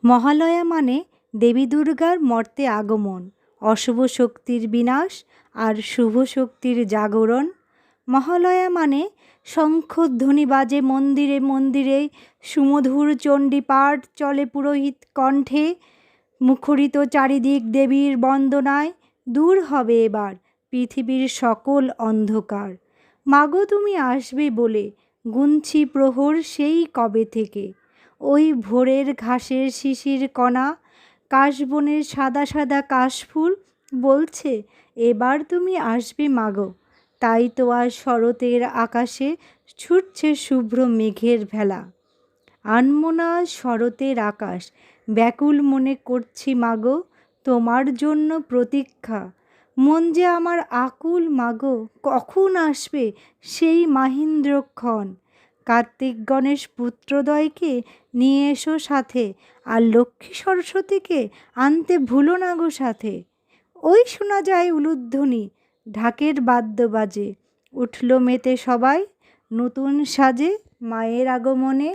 মহালয়া মানে দেবী দুর্গার মর্তে আগমন, অশুভ শক্তির বিনাশ আর শুভ শক্তির জাগরণ। মহালয়া মানে শঙ্খধ্বনি বাজে মন্দিরে মন্দিরে, সুমধুর চণ্ডী পাঠ চলে পুরোহিত কণ্ঠে, মুখরিত চারিদিক দেবীর বন্দনায়। দূর হবে এবার পৃথিবীর সকল অন্ধকার। মাগো তুমি আসবে বলে গুনছি প্রহর সেই কবে থেকে। ওই ভোরের ঘাসের শিশির কণা, কাশবনের সাদা সাদা কাশফুল বলছে এবার তুমি আসবে মাগো। তাই তো আজ শরতের আকাশে ছুটছে শুভ্র মেঘের ভেলা। আনমনা শরতের আকাশ, ব্যাকুল মনে করছি মাগো তোমার জন্য প্রতীক্ষা। মন যে আমার আকুল মাগো, কখন আসবে সেই মাহিন্দ্রক্ষণ। কার্তিক গণেশ পুত্রদ্বয়কে নিয়ে এসো সাথে, আর লক্ষ্মী সরস্বতীকে আনতে ভুলো না গো সাথে। ওই শোনা যায় উলুধ্বনি, ঢাকের বাদ্য বাজে, উঠল মেতে সবাই নতুন সাজে মায়ের আগমনে।